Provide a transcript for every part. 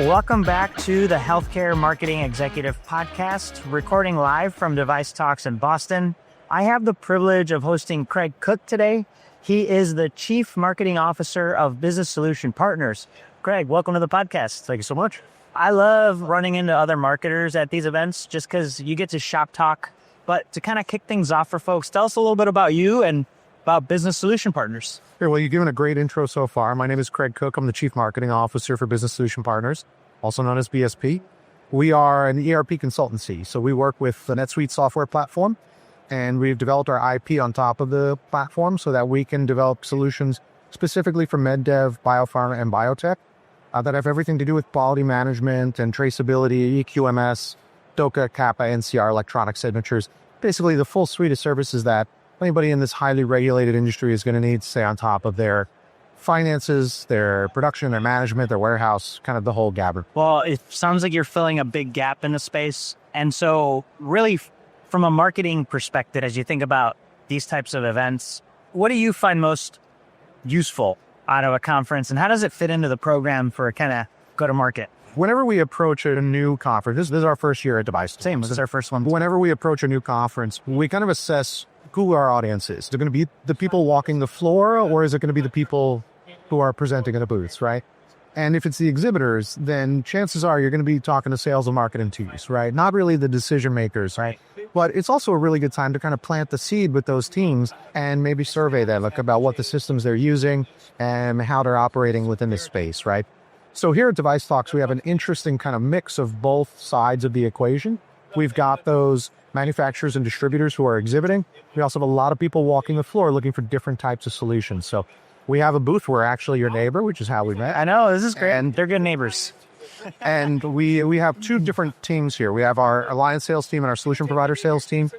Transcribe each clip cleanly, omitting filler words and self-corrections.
Welcome back to the Healthcare Marketing Executive Podcast, recording live from DeviceTalks in Boston. I have the privilege of hosting Craig Cook today. He is the Chief Marketing Officer of Business Solution Partners. Craig, welcome to the podcast. Thank you so much. I love running into other marketers at these events just because you get to shop talk. But to kind of kick things off for folks, tell us a little bit about you and about Business Solution Partners. Well, you've given a great intro so far. My name is Craig Cook. I'm the Chief Marketing Officer for Business Solution Partners, also known as BSP. We are an ERP consultancy, so we work with the NetSuite software platform, and we've developed our IP on top of the platform so that we can develop solutions specifically for med dev, biopharma, and biotech that have everything to do with quality management and traceability, EQMS, DOCA, Kappa, NCR, electronic signatures, basically the full suite of services that anybody in this highly regulated industry is going to need to stay on top of their finances, their production, their management, their warehouse, kind of the whole gabber. Well, it sounds like you're filling a big gap in the space. And so really from a marketing perspective, as you think about these types of events, what do you find most useful out of a conference, and how does it fit into the program for a kind of go-to-market? Whenever we approach a new conference, this is our first year at DeviceTalks. Same, this is our first one. Whenever we approach a new conference, we kind of assess who our audience is. Is it going to be the people walking the floor, or is it going to be the people who are presenting in the booths, right? And if it's the exhibitors, then chances are you're going to be talking to sales and marketing teams, right? Not really the decision makers, right? But it's also a really good time to kind of plant the seed with those teams and maybe survey them about what the systems they're using and how they're operating within this space, right? So here at DeviceTalks, we have an interesting kind of mix of both sides of the equation. We've got those manufacturers and distributors who are exhibiting. We also have a lot of people walking the floor looking for different types of solutions. So we have a booth where we're actually your neighbor, which is how we met. I know, this is great. And they're good neighbors. And we have two different teams here. We have our alliance sales team and our solution provider sales team.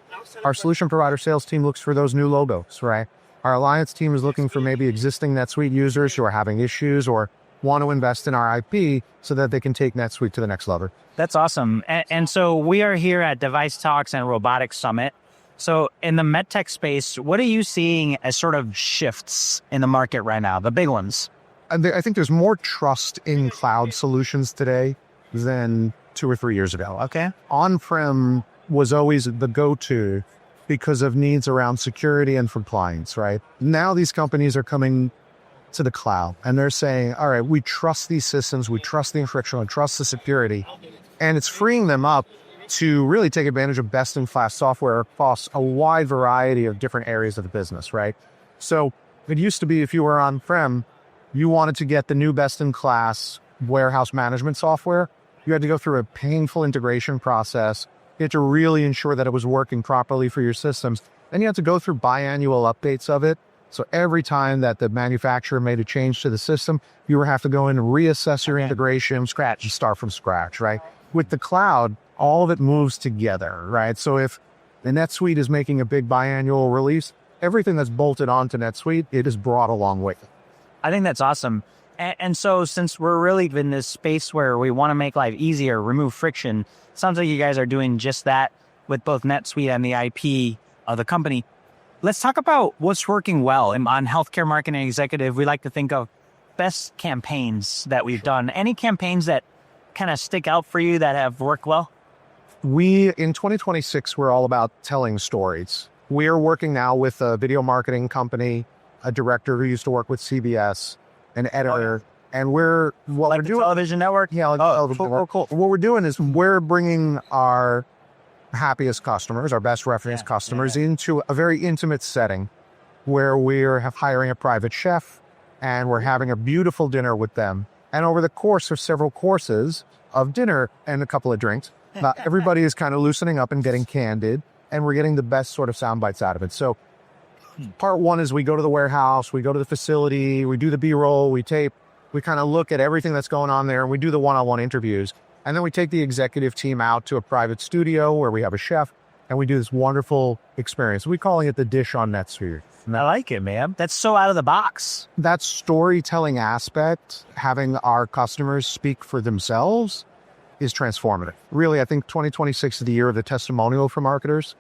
Our solution provider sales team looks for those new logos, right? Our alliance team is looking for maybe existing NetSuite users who are having issues or want to invest in our IP so that they can take NetSuite to the next level. That's awesome. And so we are here at DeviceTalks and Robotics Summit. So in the medtech space, what are you seeing as sort of shifts in the market right now, the big ones? I think there's more trust in cloud solutions today than 2 or 3 years ago. Okay. On-prem was always the go-to because of needs around security and compliance, right? Now these companies are coming to the cloud and they're saying, all right, we trust these systems, we trust the infrastructure, we trust the security, and it's freeing them up to really take advantage of best-in-class software across a wide variety of different areas of the business, right? So it used to be if you were on-prem, you wanted to get the new best-in-class warehouse management software, you had to go through a painful integration process. You had to really ensure that it was working properly for your systems. Then you had to go through biannual updates of it. So every time that the manufacturer made a change to the system, you would have to go in and reassess your integration, scratch, and start from scratch, right? With the cloud, all of it moves together, right? So if the NetSuite is making a big biannual release, everything that's bolted onto NetSuite, it is brought along with it. I think that's awesome. And so since we're really in this space where we want to make life easier, remove friction, sounds like you guys are doing just that with both NetSuite and the IP of the company. Let's talk about what's working well. On Healthcare Marketing Executive, we like to think of best campaigns that we've done. Any campaigns that kind of stick out for you that have worked well? In 2026, we're all about telling stories. We're working now with a video marketing company, a director who used to work with CBS, an editor, and we're doing television network. Yeah, cool. What we're doing is we're bringing our happiest customers, our best reference customers, into a very intimate setting where we're hiring a private chef and we're having a beautiful dinner with them. And over the course of several courses of dinner and a couple of drinks, everybody is kind of loosening up and getting candid, and we're getting the best sort of sound bites out of it. So part one is we go to the warehouse, we go to the facility, we do the B-roll, we tape, we kind of look at everything that's going on there, and we do the one-on-one interviews. And then we take the executive team out to a private studio where we have a chef, and we do this wonderful experience. We're calling it the dish on NetSuite. I like it, man. That's so out of the box. That storytelling aspect, having our customers speak for themselves, is transformative. Really, I think 2026 is the year of the testimonial for marketers.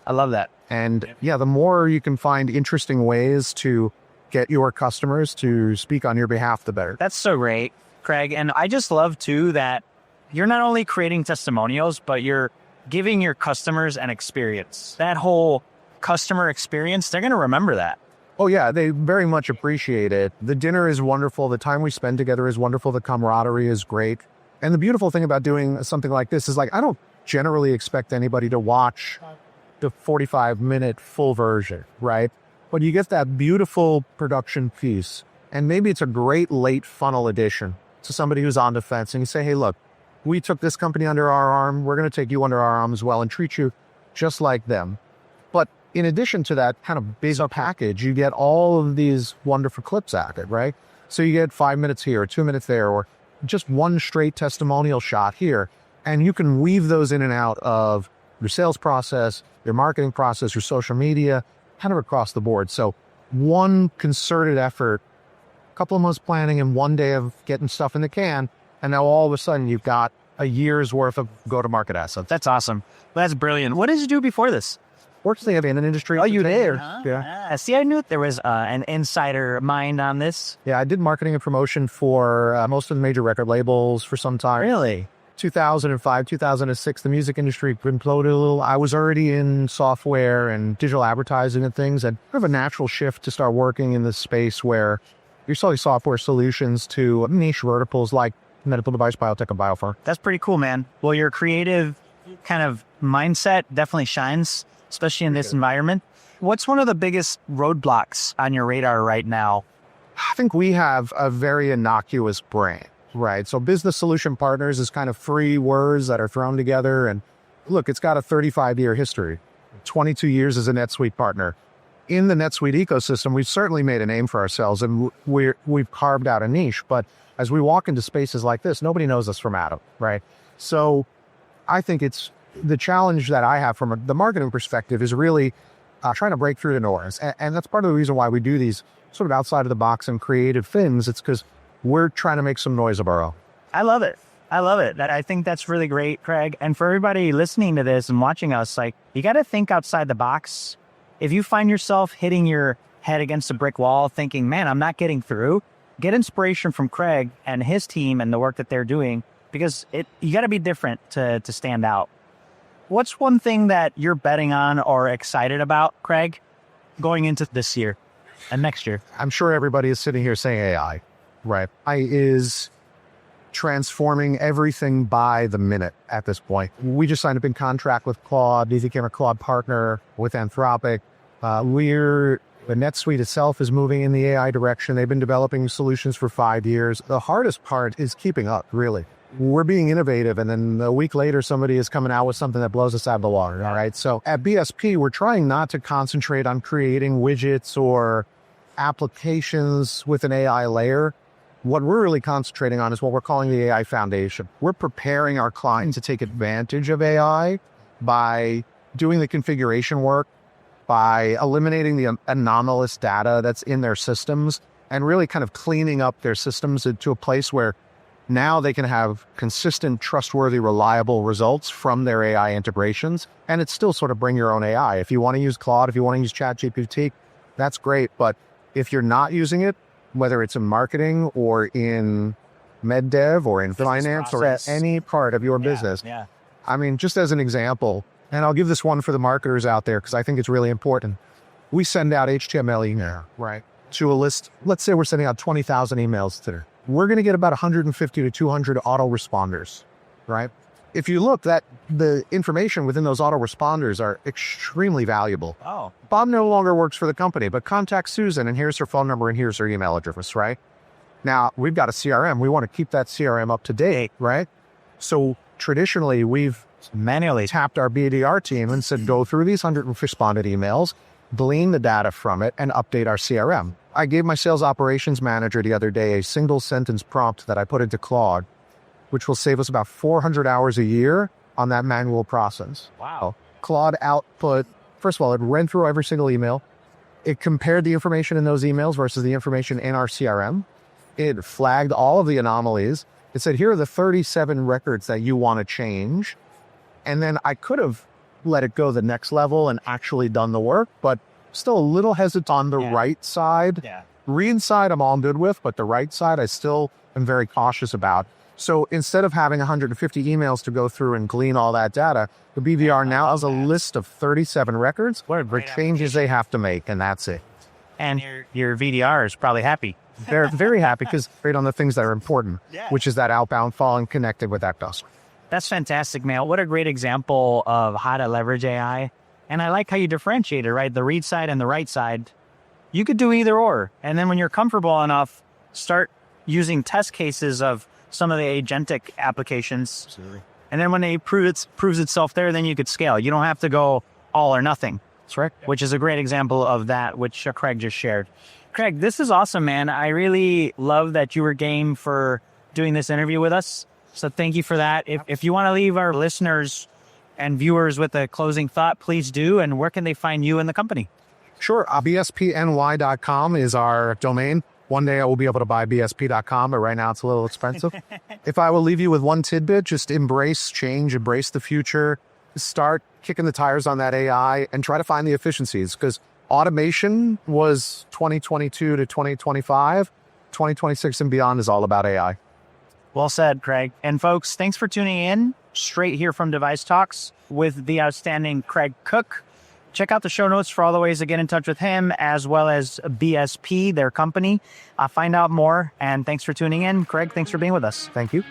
I love that. And yeah, the more you can find interesting ways to get your customers to speak on your behalf, the better. That's so great. Craig. And I just love too that you're not only creating testimonials, but you're giving your customers an experience. That whole customer experience, they're going to remember that. Oh yeah, they very much appreciate it. The dinner is wonderful. The time we spend together is wonderful. The camaraderie is great. And the beautiful thing about doing something like this is like, I don't generally expect anybody to watch the 45-minute full version, right? But you get that beautiful production piece. And maybe it's a great late funnel addition to somebody who's on the fence. And you say, hey, look, we took this company under our arm. We're going to take you under our arm as well and treat you just like them. But in addition to that kind of base package, you get all of these wonderful clips at it, right? So you get 5 minutes here, 2 minutes there, or just one straight testimonial shot here. And you can weave those in and out of your sales process, your marketing process, your social media, kind of across the board. So one concerted effort, a couple of months planning and 1 day of getting stuff in the can. And now all of a sudden you've got a year's worth of go-to-market assets. That's awesome. That's brilliant. What did you do before this? Fortunately, I've been in an industry. Oh, you there? Yeah. See, I knew there was an insider mind on this. Yeah, I did marketing and promotion for most of the major record labels for some time. Really? 2005, 2006, the music industry imploded a little. I was already in software and digital advertising and things, and kind of a natural shift to start working in this space where you're selling software solutions to niche verticals like medical device, biotech, and biopharma. That's pretty cool, man. Well, your creative kind of mindset definitely shines, especially in this environment. What's one of the biggest roadblocks on your radar right now? I think we have a very innocuous brand, right? So business solution partners is kind of three words that are thrown together. And look, it's got a 35-year history, 22 years as a NetSuite partner. In the NetSuite ecosystem, we've certainly made a name for ourselves and we've carved out a niche. But as we walk into spaces like this, nobody knows us from Adam, right? So I think it's the challenge that I have from the marketing perspective is really trying to break through the noise. And that's part of the reason why we do these sort of outside of the box and creative things. It's because we're trying to make some noise of our own. I love it. I love it. I think that's really great, Craig. And for everybody listening to this and watching us, like, you got to think outside the box. If you find yourself hitting your head against a brick wall thinking, man, I'm not getting through, get inspiration from Craig and his team and the work that they're doing, because you got to be different to stand out. What's one thing that you're betting on or excited about, Craig, going into this year and next year? I'm sure everybody is sitting here saying AI, right? AI is transforming everything by the minute at this point. We just signed a big contract with Claude. They became a Claude partner with Anthropic. The NetSuite itself is moving in the AI direction. They've been developing solutions for 5 years. The hardest part is keeping up, really. We're being innovative, and then a week later, somebody is coming out with something that blows us out of the water, all right? So at BSP, we're trying not to concentrate on creating widgets or applications with an AI layer. What we're really concentrating on is what we're calling the AI foundation. We're preparing our clients to take advantage of AI by doing the configuration work, by eliminating the anomalous data that's in their systems, and really kind of cleaning up their systems to a place where now they can have consistent, trustworthy, reliable results from their AI integrations. And it's still sort of bring your own AI. If you want to use Claude, if you want to use ChatGPT, that's great. But if you're not using it, whether it's in marketing or in med dev or in finance process, or any part of your business. Yeah. I mean, just as an example, and I'll give this one for the marketers out there because I think it's really important. We send out HTML email, right, to a list. Let's say we're sending out 20,000 emails today. We're going to get about 150 to 200 autoresponders, right? If you look, that the information within those autoresponders are extremely valuable. Oh. Bob no longer works for the company, but contact Susan and here's her phone number and here's her email address, right? Now, we've got a CRM. We want to keep that CRM up to date, right? So traditionally, we've manually tapped our BDR team and said, go through these 100 responded emails, glean the data from it, and update our CRM. I gave my sales operations manager the other day a single sentence prompt that I put into Claude, which will save us about 400 hours a year on that manual process. Wow. Claude output, first of all, it ran through every single email. It compared the information in those emails versus the information in our CRM. It flagged all of the anomalies. It said, here are the 37 records that you want to change. And then I could have let it go the next level and actually done the work, but still a little hesitant on the right side read side, I'm all good with, but the write side, I still am very cautious about. So instead of having 150 emails to go through and glean all that data, the BVR now has a list of 37 records for changes they have to make, and that's it. And your VDR is probably happy. They're very happy because they're on the things that are important, which is that outbound falling connected with that customer. That's fantastic, man. What a great example of how to leverage AI. And I like how you differentiate it, right? The read side and the write side. You could do either or. And then when you're comfortable enough, start using test cases of some of the agentic applications. Absolutely. And then when they proves itself there, then you could scale. You don't have to go all or nothing. That's right. Which is a great example of that, which Craig just shared. Craig, this is awesome, man. I really love that you were game for doing this interview with us. So thank you for that. If you want to leave our listeners and viewers with a closing thought, please do. And where can they find you and the company? Sure. BSPNY.com is our domain. One day I will be able to buy BSP.com, but right now it's a little expensive. If I will leave you with one tidbit, just embrace change, embrace the future, start kicking the tires on that AI and try to find the efficiencies, because automation was 2022 to 2025. 2026 and beyond is all about AI. Well said, Craig. And folks, thanks for tuning in straight here from Device Talks with the outstanding Craig Cook. Check out the show notes for all the ways to get in touch with him, as well as BSP, their company. Find out more. And thanks for tuning in. Craig, thanks for being with us. Thank you.